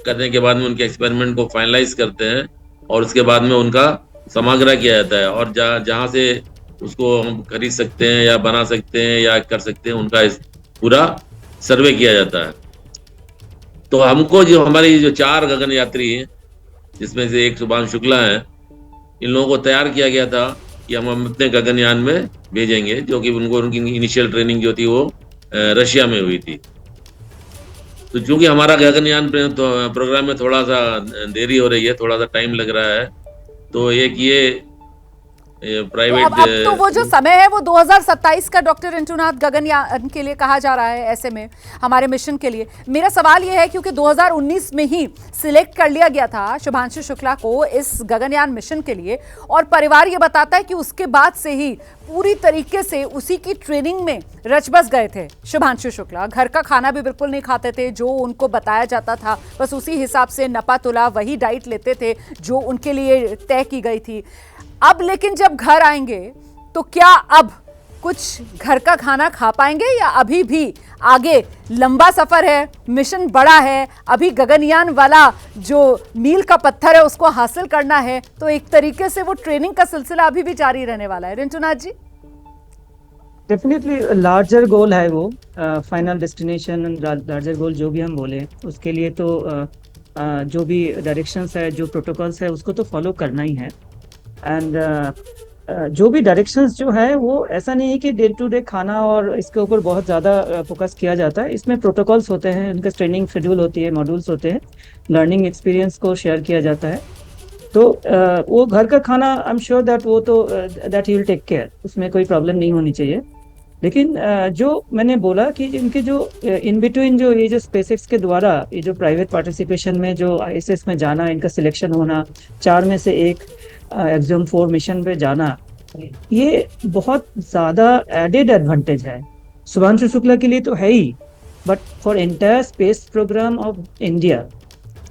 करने के बाद में उनके एक्सपेरिमेंट को फाइनलाइज करते हैं और उसके बाद में उनका समाग्रह किया जाता है, और जहाँ से उसको हम खरीद सकते हैं या बना सकते हैं या कर सकते हैं, उनका पूरा सर्वे किया जाता है। तो हमको जो हमारी जो 4 गगन यात्री हैं, जिसमें से एक शुभांशु शुक्ला है, इन लोगों को तैयार किया गया था कि हम अपने गगनयान में भेजेंगे, जो कि उनकी इनिशियल ट्रेनिंग जो थी वो रशिया में हुई थी। तो चूंकि हमारा गगनयान प्रोग्राम में थोड़ा सा देरी हो रही है, थोड़ा सा टाइम लग रहा है, तो एक ये प्राइवेट अब तो वो जो समय है वो 2027 का डॉक्टर इंटुनाथ गगनयान के लिए कहा जा रहा है, ऐसे में हमारे मिशन के लिए। मेरा सवाल ये है, क्योंकि 2019 में ही सिलेक्ट कर लिया गया था शुभांशु शुक्ला को इस गगनयान मिशन के लिए, और परिवार ये बताता है कि उसके बाद से ही पूरी तरीके से उसी की ट्रेनिंग में रच बस गए थे शुभांशु शुक्ला। घर का खाना भी बिल्कुल नहीं खाते थे, जो उनको बताया जाता था बस उसी हिसाब से नपा तुला वही डाइट लेते थे जो उनके लिए तय की गई थी। अब लेकिन जब घर आएंगे तो क्या अब कुछ घर का खाना खा पाएंगे, या अभी भी आगे लंबा सफर है, मिशन बड़ा है, अभी गगनयान वाला जो मील का पत्थर है उसको हासिल करना है, तो एक तरीके से वो ट्रेनिंग का सिलसिला अभी भी जारी रहने वाला है। रिंटुनाथ जी, डेफिनेटली लार्जर गोल है वो, फाइनल डेस्टिनेशन लार्जर गोल जो भी हम बोले उसके लिए तो जो भी डायरेक्शंस है, जो प्रोटोकॉल्स है, उसको तो फॉलो करना ही है। एंड जो भी डायरेक्शंस जो है वो ऐसा नहीं है कि डे टू डे खाना और इसके ऊपर बहुत ज़्यादा फोकस किया जाता है। इसमें प्रोटोकॉल्स होते हैं, उनका ट्रेनिंग शेड्यूल होती है, मॉड्यूल्स होते हैं, लर्निंग एक्सपीरियंस को शेयर किया जाता है। तो वो घर का खाना आई एम श्योर दैट वो तो that he will take care, उसमें कोई प्रॉब्लम नहीं होनी चाहिए। लेकिन जो मैंने बोला कि इनके जो इन बिटवीन जो ये जो स्पेसएक्स के द्वारा ये जो प्राइवेट पार्टिसिपेशन में जो ISS में जाना, इनका सिलेक्शन होना, 4 में से 1 एक्सम 4 मिशन पे जाना, ये बहुत ज़्यादा एडेड एडवांटेज है शुभांशु शुक्ला के लिए तो है ही, but for entire space program of India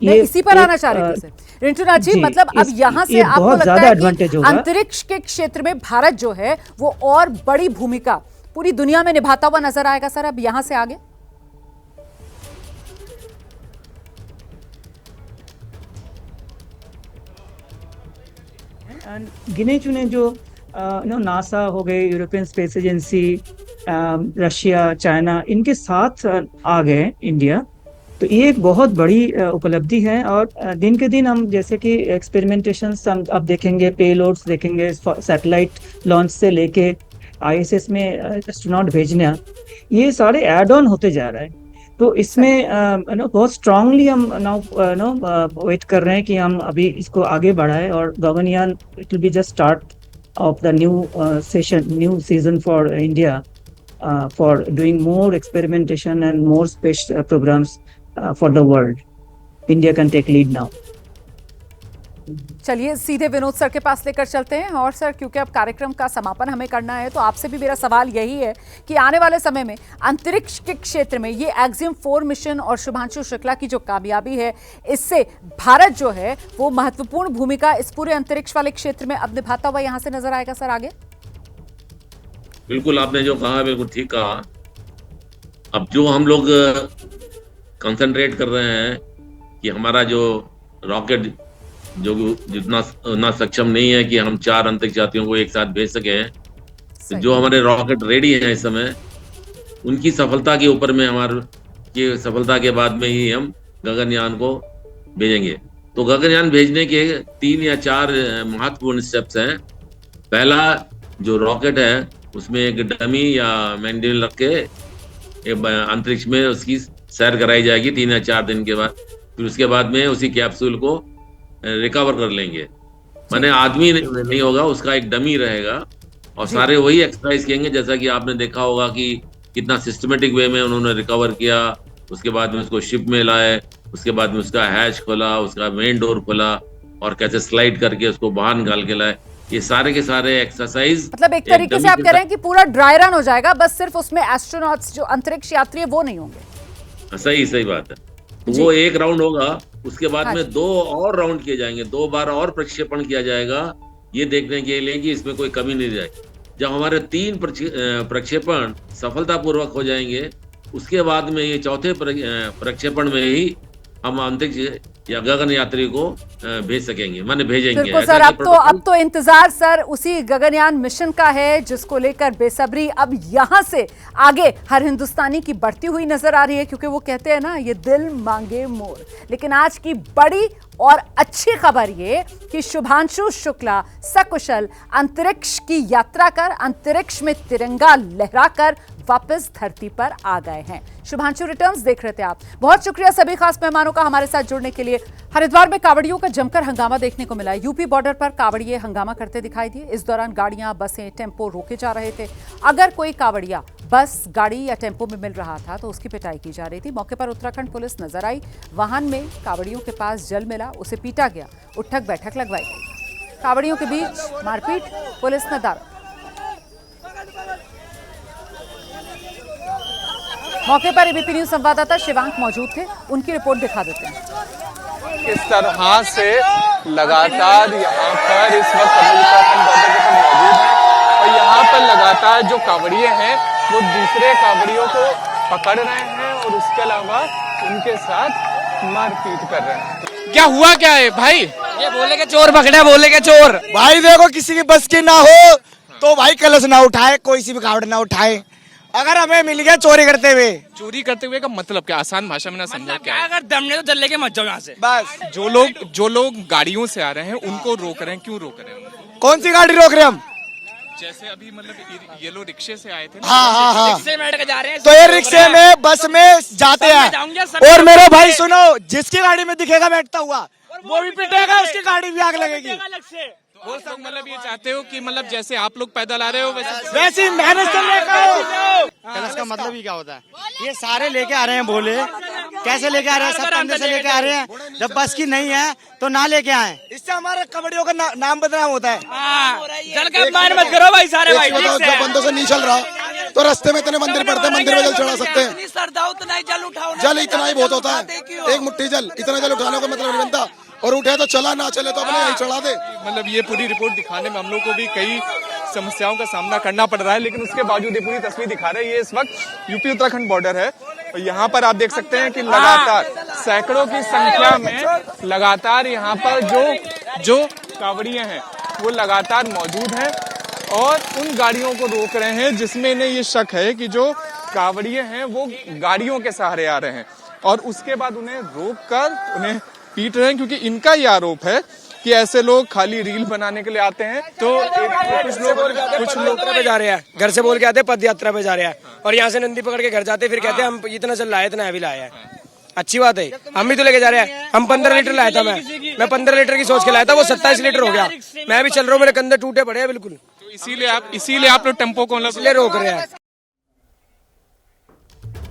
मैं इसी पर आना चाह रही थी रिंटुनाथ जी। मतलब अब यहाँ से आपको लगता है कि अंतरिक्ष के क्षेत्र में भारत जो है वो और बड़ी भूमिका पूरी दुनिया में निभाता हुआ नजर आएगा सर अब यहाँ से आगे? गिने चुने जो नासा हो गए, European space agency, Russia, China, इनके साथ आ गए इंडिया, तो ये एक बहुत बड़ी उपलब्धि है। और दिन के दिन हम जैसे कि एक्सपेरिमेंटेशंस हम अब देखेंगे, पेलोड्स देखेंगे, सैटेलाइट लॉन्च से लेके ISS में एस्ट्रोनॉट भेजना, ये सारे ऐड ऑन होते जा रहा है। तो इसमें बहुत स्ट्रांगली हम वेट कर रहे हैं कि हम अभी इसको आगे बढ़ाएं, और Gaganyaan it will be just start of the new season for India for doing more experimentation and more space programmes for the world. India can take lead now. चलिए सीधे विनोद सर के पास लेकर चलते हैं। और सर, क्योंकि अब कार्यक्रम का समापन हमें करना है, तो आपसे भी मेरा सवाल यही है कि आने वाले समय में अंतरिक्ष के क्षेत्र में ये एक्सिम 4 मिशन और शुभांशु शुक्ला की जो कामयाबी है, इससे भारत जो है वो महत्वपूर्ण भूमिका इस पूरे अंतरिक्ष वाले क्षेत्र में अब निभाता हुआ यहाँ से नजर आएगा सर आगे? बिल्कुल, आपने जो कहा बिल्कुल ठीक कहा। अब जो हम लोग कंसंट्रेट कर रहे हैं कि हमारा जो रॉकेट जो जितना सक्षम नहीं है कि हम 4 अंतरिक्ष यात्रियों को एक साथ भेज सकें, तो जो हमारे रॉकेट रेडी हैं इस समय, उनकी सफलता के ऊपर में की सफलता के बाद में ही हम गगनयान को भेजेंगे। तो गगनयान भेजने के 3 या 4 महत्वपूर्ण स्टेप्स हैं। पहला, जो रॉकेट है उसमें एक डमी या मैंडल रख के अंतरिक्ष में उसकी सैर कराई जाएगी 3 या 4 दिन के बाद। फिर उसके बाद में उसी कैप्सूल को रिकवर कर लेंगे, माने आदमी नहीं होगा, उसका एक डमी रहेगा और सारे वही एक्सरसाइज किएंगे जैसा कि आपने देखा होगा कि कितना सिस्टमेटिक वे में उन्होंने रिकवर किया, उसके बाद में उसको शिप में लाए, उसके बाद में उसका हैच खोला, उसका मेन डोर खोला और कैसे स्लाइड करके उसको बाहर निकाल के लाए। ये सारे के सारे एक्सरसाइज मतलब एक तरीके से आप कह रहे हैं कि पूरा ड्राई रन हो जाएगा, बस सिर्फ उसमें एस्ट्रोनॉट्स जो अंतरिक्ष यात्री है वो नहीं होंगे। सही बात है। तो वो एक राउंड होगा, उसके बाद में 2 और राउंड किए जाएंगे, 2 बार और प्रक्षेपण किया जाएगा, ये देखने के लिए कि इसमें कोई कमी नहीं जाए। जब हमारे 3 प्रक्षेपण सफलतापूर्वक हो जाएंगे, उसके बाद में ये चौथे प्रक्षेपण में ही हम अंतरिक्ष या गगन यात्री को भेज सकेंगे, माने भेजेंगे। बिल्कुल सर, अब तो इंतजार सर उसी गगनयान मिशन का है जिसको लेकर बेसब्री अब यहां से आगे हर हिंदुस्तानी की बढ़ती हुई नजर आ रही है, क्योंकि वो कहते हैं ना, ये दिल मांगे मोर। लेकिन आज की बड़ी और अच्छी खबर ये कि शुभांशु शुक्ला सकुशल अंतरिक्ष की यात्रा कर अंतरिक्ष में तिरंगा लहराकर वापस धरती पर आ गए हैं। शुभांशु रिटर्न्स देख रहे थे आप। बहुत शुक्रिया सभी खास मेहमानों का हमारे साथ जुड़ने के लिए। हरिद्वार में कावड़ियों का जमकर हंगामा देखने को मिला। यूपी बॉर्डर पर कावड़िए हंगामा करते दिखाई दिए। इस दौरान गाड़ियां, बसें, टेम्पो रोके जा रहे थे। अगर कोई कावड़िया बस, गाड़ी या टेम्पो में मिल रहा था तो उसकी पिटाई की जा रही थी। मौके पर उत्तराखंड पुलिस नजर आई। वाहन में कावड़ियों के पास जल मिला, उसे पीटा गया, उठक बैठक लगवाई गई। कावड़ियों के बीच मारपीट, पुलिस ने दारू। मौके पर एबीपी न्यूज संवाददाता शिवांक मौजूद थे, उनकी रिपोर्ट दिखा देते हैं। इस तरह से लगातार यहाँ पर इस वक्त उत्तराखंड बॉर्डर के पर मौजूद है और यहाँ पर लगातार जो कावड़िए हैं वो दूसरे कावड़ियों को पकड़ रहे हैं और उसके अलावा उनके साथ मारपीट कर रहे हैं। क्या हुआ क्या है भाई? ये बोले के चोर पकड़े, बोले के चोर। भाई देखो, किसी की बस की ना हो तो भाई कलश ना उठाए, कोई सी भी कावड़ ना उठाए। अगर हमें मिल गया चोरी करते हुए का मतलब क्या? आसान भाषा में ना समझा क्या? अगर दम नहीं तो जल लेके मत जाओ यहाँ से। बस जो लोग गाड़ियों से आ रहे हैं उनको रोक रहे हैं, क्यों रोक रहे हैं? कौन सी गाड़ी रोक रहे हैं हम? जैसे अभी मतलब ये लोग रिक्शे से आए थे। हाँ। रिक्शे में बैठ के जा रहे हैं तो ये रिक्शे में, बस में जाते हैं। और मेरा भाई सुनो, जिसकी गाड़ी में दिखेगा बैठता हुआ वो भी पिटेगा, उसकी गाड़ी भी आग लगेगी। वो सब मतलब ये चाहते हो कि मतलब जैसे आप लोग पैदल आ रहे हो वैसे मेहनत से लेकर। कलश का मतलब ही क्या होता है? ये सारे लेके आ रहे हैं, बोले कैसे लेके आ रहे हैं? सब कंधे से लेके आ रहे हैं। जब बस की नहीं है तो ना लेके आए, इससे हमारे कबड्डियों का नाम बदनाम होता है। जल का अपमान मत करो भाई सारे भाई। जब बंदों से नहीं चल रहा तो रास्ते में इतने मंदिर पड़ते हैं, मंदिर में जल चढ़ा सकते हैं। जल इतना ही बहुत होता है, एक मुट्ठी जल, इतना जल उठाने का मतलब नहीं बनता। और उठे तो चला, ना चले तो अपने यहीं चढ़ा दे। मतलब ये पूरी रिपोर्ट दिखाने में हम लोग को भी कई समस्याओं का सामना करना पड़ रहा है, लेकिन उसके बावजूद ये पूरी तस्वीर दिखा रहे हैं। ये इस वक्त यूपी उत्तराखंड बॉर्डर है और यहाँ पर आप देख सकते हैं कि लगातार सैकड़ों की संख्या में लगातार यहाँ पर जो कावड़िए हैं वो लगातार मौजूद हैं और उन गाड़ियों को रोक रहे हैं जिसमें इन्हें ये शक है कि जो कावड़िए हैं वो गाड़ियों के सहारे आ रहे हैं और उसके बाद उन्हें रोककर उन्हें पीट रहे हैं, क्योंकि इनका ये आरोप है कि ऐसे लोग खाली रील बनाने के लिए आते हैं। तो कुछ लोग पे जा रहे हैं, घर से बोल के आते हैं पद यात्रा पे जा रहे हैं और यहाँ से नंदी पकड़ के घर जाते हैं, फिर कहते हैं हम इतना चल लाए, इतना हैवी लाया है। अच्छी बात है, हम भी तो लेके जा रहे हैं। हम 15 लीटर लाया था, मैं 15 लीटर की सोच के लाया था, वो 27 लीटर हो गया। मैं भी चल रहा हूँ, मेरे कंधे टूटे पड़े हैं बिल्कुल। तो इसीलिए आप लोग टेम्पो को रोक रहे हैं।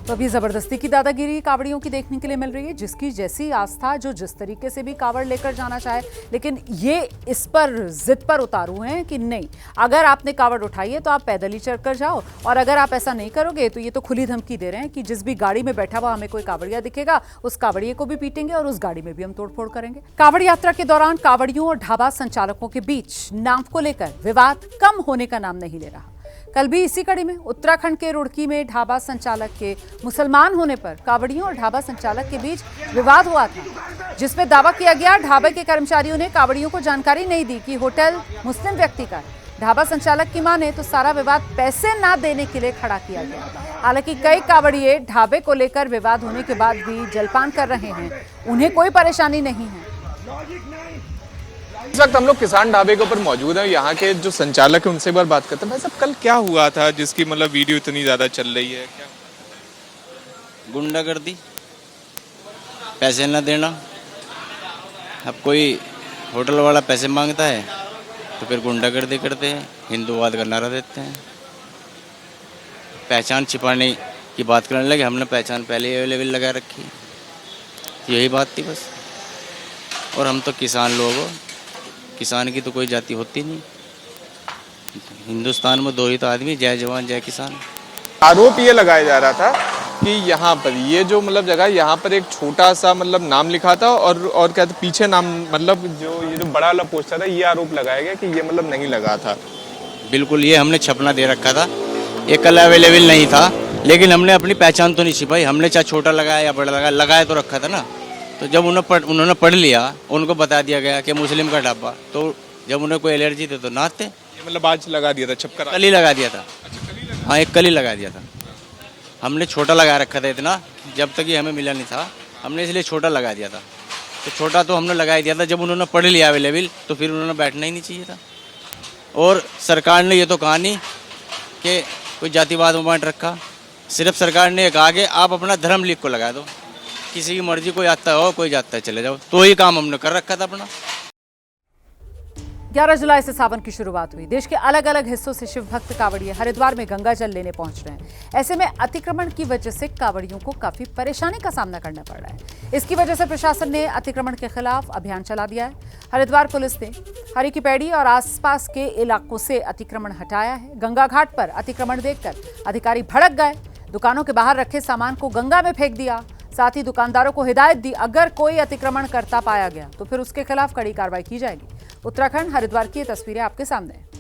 तो अभी जबरदस्ती की दादागिरी कावड़ियों की देखने के लिए मिल रही है, जिसकी जैसी आस्था, जो जिस तरीके से भी कावड़ लेकर जाना चाहे। लेकिन ये इस पर जिद पर उतारू हैं कि नहीं, अगर आपने कावड़ उठाई है तो आप पैदल ही चढ़कर जाओ, और अगर आप ऐसा नहीं करोगे तो ये तो खुली धमकी दे रहे हैं कि जिस भी गाड़ी में बैठा हुआ हमें कोई कावड़िया दिखेगा, उस कावड़िए को भी पीटेंगे और उस गाड़ी में भी हम तोड़फोड़ करेंगे। कावड़ यात्रा के दौरान कावड़ियों और ढाबा संचालकों के बीच नाव को लेकर विवाद कम होने का नाम नहीं ले रहा। कल भी इसी कड़ी में उत्तराखंड के रुड़की में ढाबा संचालक के मुसलमान होने पर कावड़ियों और ढाबा संचालक के बीच विवाद हुआ था, जिसमें दावा किया गया ढाबे के कर्मचारियों ने कावड़ियों को जानकारी नहीं दी कि होटल मुस्लिम व्यक्ति का है। ढाबा संचालक की माने तो सारा विवाद पैसे ना देने के लिए खड़ा किया गया। हालांकि कई कावड़िए ढाबे को लेकर विवाद होने के बाद भी जलपान कर रहे हैं, उन्हें कोई परेशानी नहीं है। इस वक्त हम लोग किसान ढाबे के ऊपर मौजूद हैं। यहाँ के जो संचालक है उनसे एक बार बात करते हैं। भाई साहब, कल क्या हुआ था जिसकी मतलब वीडियो इतनी ज्यादा चल रही है? क्या गुंडागर्दी, पैसे न देना। अब कोई होटल वाला पैसे मांगता है तो फिर गुंडागर्दी करते हैं, हिंदूवाद का नारा देते हैं, पहचान छिपाने की बात करने लगे। हमने पहचान पहले ही अवेलेबल लगा रखी, यही बात थी बस। और हम तो किसान लोग हो, किसान की तो कोई जाति होती नहीं। हिंदुस्तान में दो ही तो आदमी, जय जवान जय किसान। आरोप ये लगाया जा रहा था कि यहाँ पर ये जो मतलब जगह, यहाँ पर एक छोटा सा मतलब नाम लिखा था और क्या था पीछे नाम, मतलब जो ये जो बड़ा वाला पोस्टर था, ये आरोप लगाया गया कि ये मतलब नहीं लगा था। बिल्कुल, ये हमने छपना दे रखा था, ये कल अवेलेबल नहीं था, लेकिन हमने अपनी पहचान तो नहीं छिपाई। हमने चाहे छोटा लगाया या बड़ा लगाया, लगाया तो रखा था ना। तो जब उन्होंने पढ़ लिया, उनको बता दिया गया कि मुस्लिम का ढाबा, तो जब उन्हें कोई एलर्जी थी तो नाते। मतलब आज लगा दिया था छपकर? कल ही लगा दिया था। हाँ, एक कल ही लगा दिया था। हमने छोटा लगा रखा था इतना, जब तक ये हमें मिला नहीं था, हमने इसलिए छोटा लगा दिया था। तो छोटा तो हमने लगा दिया था, जब उन्होंने पढ़ लिया अवेलेबल, तो फिर उन्होंने बैठना ही नहीं चाहिए था। और सरकार ने ये तो कहा नहीं कि कोई जातिवाद में बांट रखा, सिर्फ सरकार ने कहा कि आप अपना धर्म लिख को लगा दो, किसी की मर्जी, कोई आता हो कोई जाता है चले जाओ। तो ही काम हमने कर रखा था अपना। 11 जुलाई से सावन की शुरुआत हुई। देश के अलग अलग हिस्सों से शिव भक्त कांवड़िए हरिद्वार में गंगा जल लेने पहुंच रहे हैं। ऐसे में अतिक्रमण की वजह से कांवड़ियों को काफी परेशानी का सामना करना पड़ रहा है। इसकी वजह से प्रशासन ने अतिक्रमण के खिलाफ अभियान चला दिया है। हरिद्वार पुलिस ने हरि की पैड़ी और आसपास के इलाकों से अतिक्रमण हटाया है। गंगा घाट पर अतिक्रमण देखकर अधिकारी भड़क गए, दुकानों के बाहर रखे सामान को गंगा में फेंक दिया। साथ ही दुकानदारों को हिदायत दी, अगर कोई अतिक्रमण करता पाया गया तो फिर उसके खिलाफ कड़ी कार्रवाई की जाएगी। उत्तराखंड हरिद्वार की ये तस्वीरें आपके सामने हैं।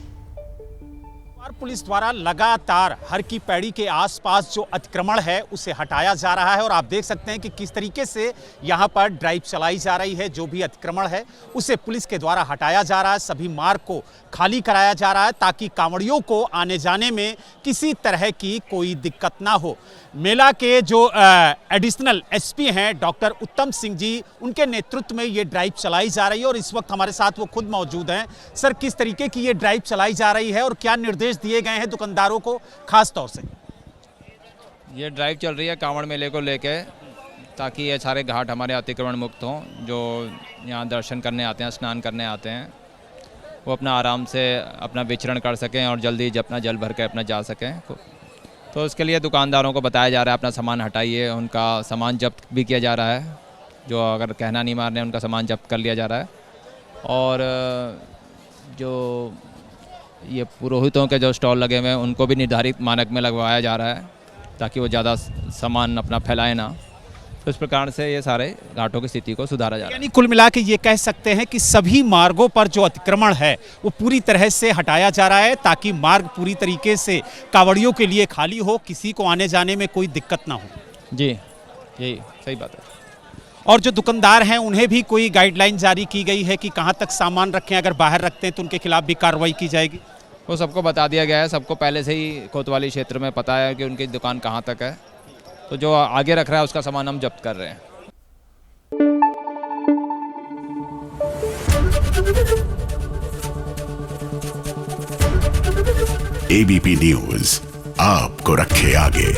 पुलिस द्वारा लगातार हर की पैड़ी के आसपास जो अतिक्रमण है उसे हटाया जा रहा है और आप देख सकते हैं कि किस तरीके से यहां पर ड्राइव चलाई जा रही है। जो भी अतिक्रमण है उसे पुलिस के द्वारा हटाया जा रहा है, सभी मार्ग को खाली कराया जा रहा है ताकि कांवड़ियों को आने जाने में किसी तरह की कोई दिक्कत ना हो। मेला के जो एडिशनल एसपी हैं डॉक्टर उत्तम सिंह जी, उनके नेतृत्व में ये ड्राइव चलाई जा रही है और इस वक्त हमारे साथ वो खुद मौजूद हैं। सर, किस तरीके की ये ड्राइव चलाई जा रही है और क्या निर्देश दिए गए हैं दुकानदारों को खास तौर से? ये ड्राइव चल रही है कांवड़ मेले को लेके, ताकि ये सारे घाट हमारे अतिक्रमण मुक्त हों। जो यहाँ दर्शन करने आते हैं, स्नान करने आते हैं, वो अपना आराम से अपना विचरण कर सकें और जल्दी अपना जल भर के अपना जा सकें। तो उसके लिए दुकानदारों को बताया जा रहा है अपना सामान हटाइए, उनका सामान जब्त भी किया जा रहा है। जो अगर कहना नहीं मान रहे उनका सामान जब्त कर लिया जा रहा है। और जो ये पुरोहितों के जो स्टॉल लगे हुए हैं उनको भी निर्धारित मानक में लगवाया जा रहा है ताकि वो ज़्यादा सामान अपना फैलाए ना। तो इस प्रकार से ये सारे घाटों की स्थिति को सुधारा जा रहा है। यानी कुल मिला के ये कह सकते हैं कि सभी मार्गों पर जो अतिक्रमण है वो पूरी तरह से हटाया जा रहा है ताकि मार्ग पूरी तरीके से कांवड़ियों के लिए खाली हो, किसी को आने जाने में कोई दिक्कत ना हो। जी, यही सही बात है। और जो दुकानदार हैं उन्हें भी कोई गाइडलाइन जारी की गई है कि कहाँ तक सामान रखें, अगर बाहर रखते हैं तो उनके खिलाफ भी कार्रवाई की जाएगी? वो सबको बता दिया गया है, सबको पहले से ही कोतवाली क्षेत्र में पता है कि उनकी दुकान कहाँ तक है। तो जो आगे रख रहा है उसका सामान हम जब्त कर रहे हैं। एबीपी न्यूज़ आपको रखे आगे।